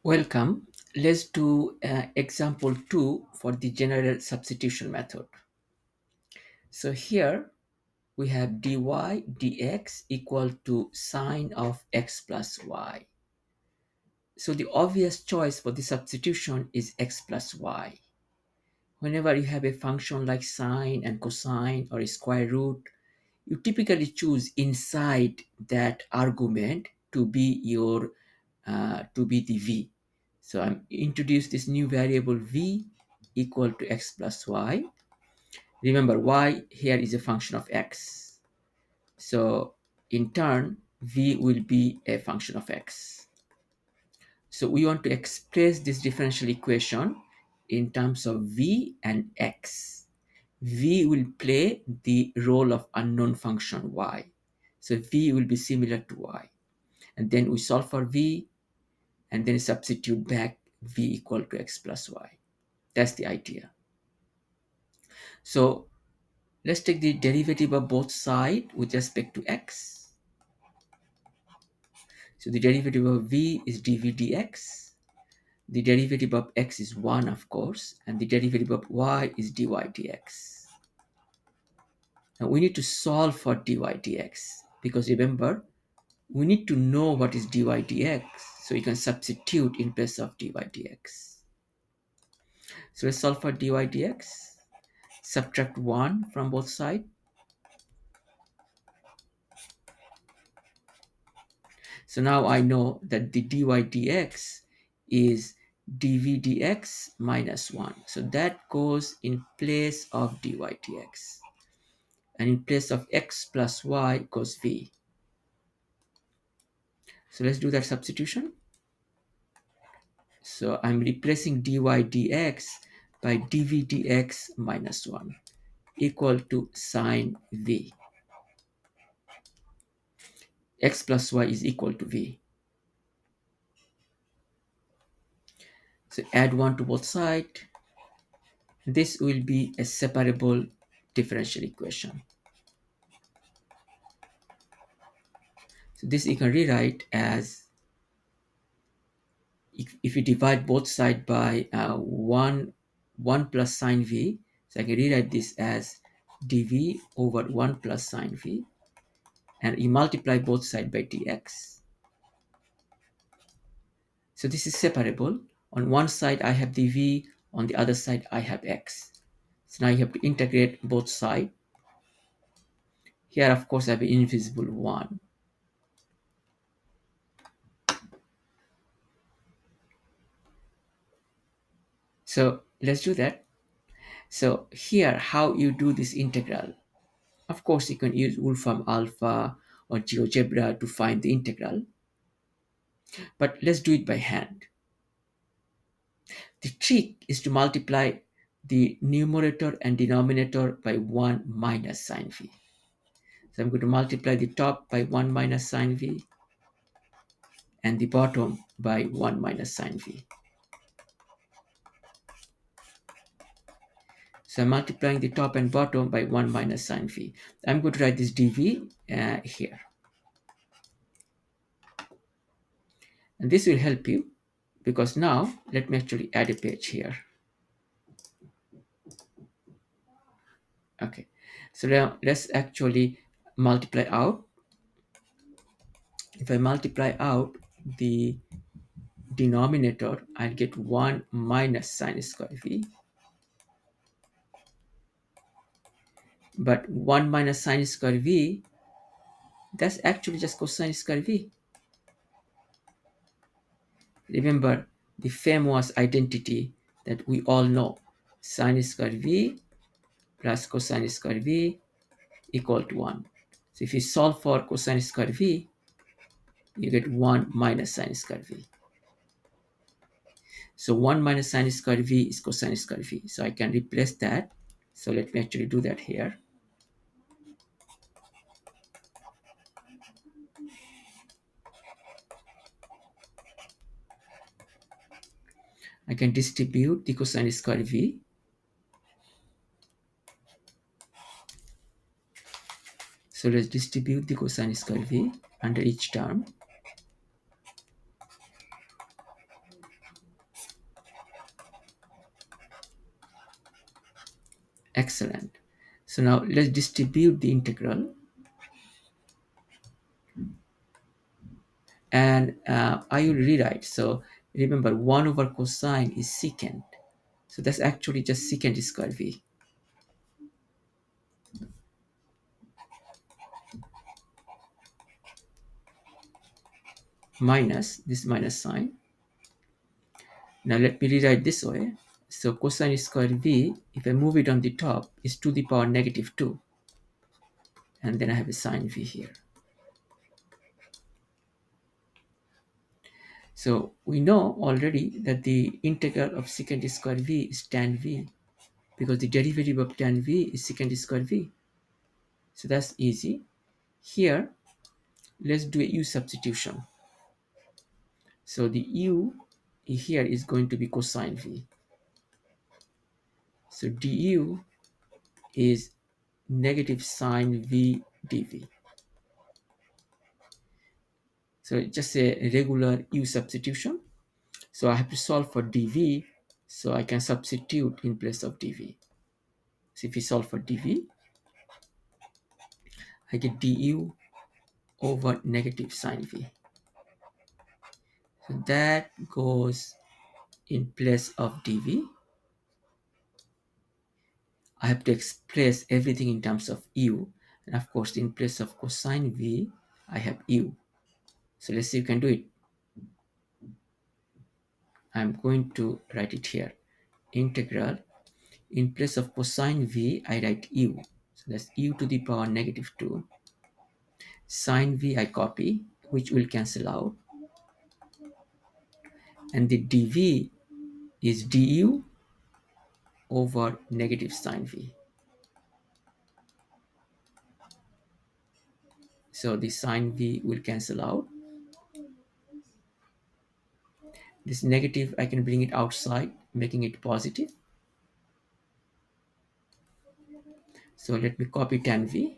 Welcome. Let's do example 2 for the general substitution method. So here we have dy dx equal to sine of x plus y. So the obvious choice for the substitution is x plus y. Whenever you have a function like sine and cosine or a square root, you typically choose inside that argument to be your to be the v. So I'm introduce this new variable v equal to x plus y. Remember, y here is a function of x. So in turn, v will be a function of x. So we want to express this differential equation in terms of v and x. V will play the role of unknown function y. So v will be similar to y. And then we solve for v and then substitute back v equal to x plus y. That's the idea. So let's take the derivative of both sides with respect to x. So the derivative of v is dv dx. The derivative of x is 1, of course, and the derivative of y is dy dx. Now we need to solve for dy dx because remember, we need to know what is dy dx so you can substitute in place of dy dx. So let's solve for dy dx. Subtract 1 from both sides. So now I know that the dy dx is dv dx minus 1. So that goes in place of dy dx. And in place of x plus y goes v. So let's do that substitution. So I'm replacing dy dx by dv dx minus 1 equal to sine v. X plus y is equal to v. So add 1 to both sides. This will be a separable differential equation. So this you can rewrite as, if you divide both sides by 1 plus sine v, so I can rewrite this as dv over 1 plus sine v, and you multiply both sides by dx. So this is separable. On one side I have dv, on the other side I have x. So now you have to integrate both sides. Here, of course, I have an invisible 1. So let's do that. So here, how you do this integral. Of course, you can use Wolfram Alpha or GeoGebra to find the integral. But let's do it by hand. The trick is to multiply the numerator and denominator by 1 minus sine v. So I'm going to multiply the top by 1 minus sine v and the bottom by 1 minus sine v. So I'm multiplying the top and bottom by 1 minus sine v. I'm going to write this dv here. And this will help you because now let me actually add a page here. Okay, so now let's actually multiply out. If I multiply out the denominator, I'll get 1 minus sine square v. But 1 minus sine square v, that's actually just cosine square v. Remember the famous identity that we all know, sine square v plus cosine square v equal to 1. So if you solve for cosine square v, you get 1 minus sine square v. So 1 minus sine square v is cosine square v. So I can replace that. So let me actually do that here. I can distribute the cosine square v. So let's distribute the cosine square v under each term. Excellent. So now let's distribute the integral, and I will rewrite. So remember, 1 over cosine is secant. So that's actually just secant square v minus this minus sign. Now let me rewrite this way. So cosine square v, if I move it on the top, is to the power negative 2. And then I have a sine v here. So we know already that the integral of secant square v is tan v, because the derivative of tan v is secant square v. So that's easy. Here, let's do a u substitution. So the u here is going to be cosine v. So du is negative sine v dv. So just a regular u substitution. So I have to solve for dv, so I can substitute in place of dv. So if we solve for dv, I get du over negative sine v. So that goes in place of dv. I have to express everything in terms of u, and of course in place of cosine v I have u. So let's see if you can do it. I'm going to write it here. Integral, in place of cosine v I write u. So that's u to the power negative 2. Sine v I copy, which will cancel out, and the dv is du over negative sine v. So the sine v will cancel out. This negative, I can bring it outside, making it positive. So let me copy tan v,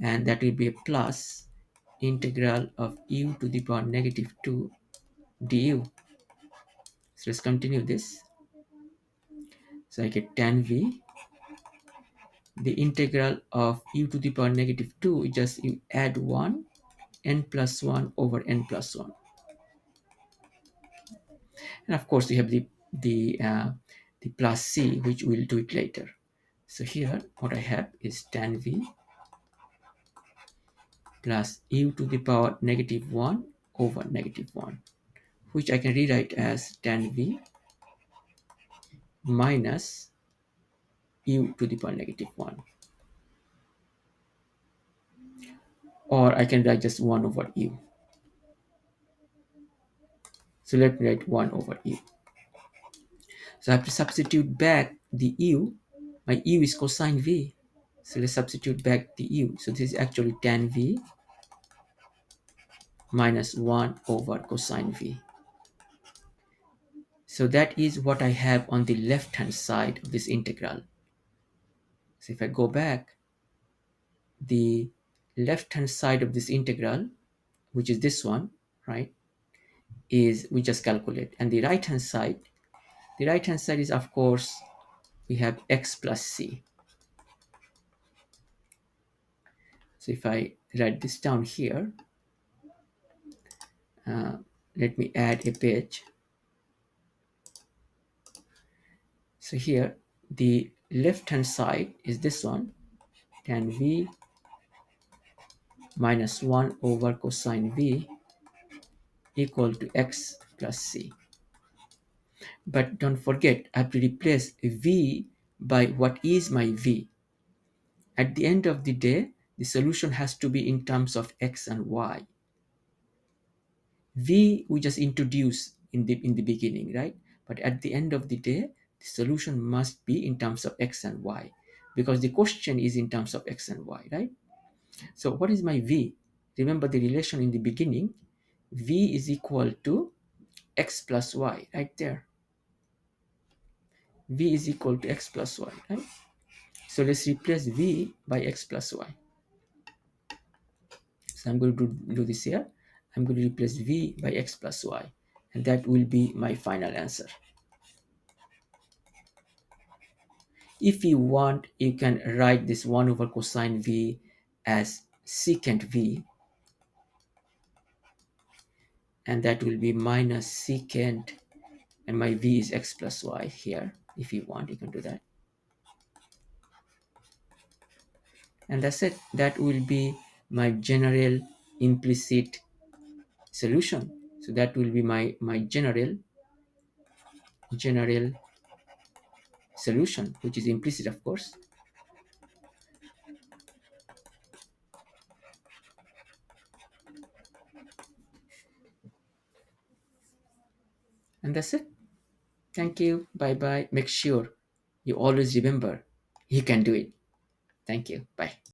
and that will be a plus integral of u to the power negative 2 du. So let's continue this. So I get tan v. The integral of u to the power negative 2 is just you add 1, n plus 1 over n plus 1. And of course, you have the plus c, which we'll do it later. So here, what I have is tan v plus u to the power negative 1 over negative 1, which I can rewrite as tan v minus u to the power negative 1. Or I can write just 1 over u. So let me write 1 over u. So I have to substitute back the u. My u is cosine v. So let's substitute back the u. So this is actually tan v minus 1 over cosine v. So that is what I have on the left hand side of this integral. So if I go back, the left hand side of this integral, which is this one, right, is we just calculate. And the right hand side is, of course, we have x plus c. So if I write this down here, let me add a page. So here, the left hand side is this one, tan v minus 1 over cosine v equal to x plus c. But don't forget, I have to replace v by what is my v. At the end of the day, the solution has to be in terms of x and y. V we just introduce in the beginning, right? But at the end of the day, the solution must be in terms of x and y, because the question is in terms of x and y, right? So what is my v? Remember the relation in the beginning. V is equal to x plus y, right there. V is equal to x plus y, right? So let's replace v by x plus y. So I'm going to do this here. I'm going to replace v by x plus y, and that will be my final answer. If you want, you can write this 1 over cosine v as secant v, and that will be minus secant, and my v is x plus y here. If you want, you can do that. And that's it. That will be my general implicit solution. So that will be my general solution, which is implicit, of course. And that's it. Thank you. Bye bye. Make sure you always remember you can do it. Thank you. Bye.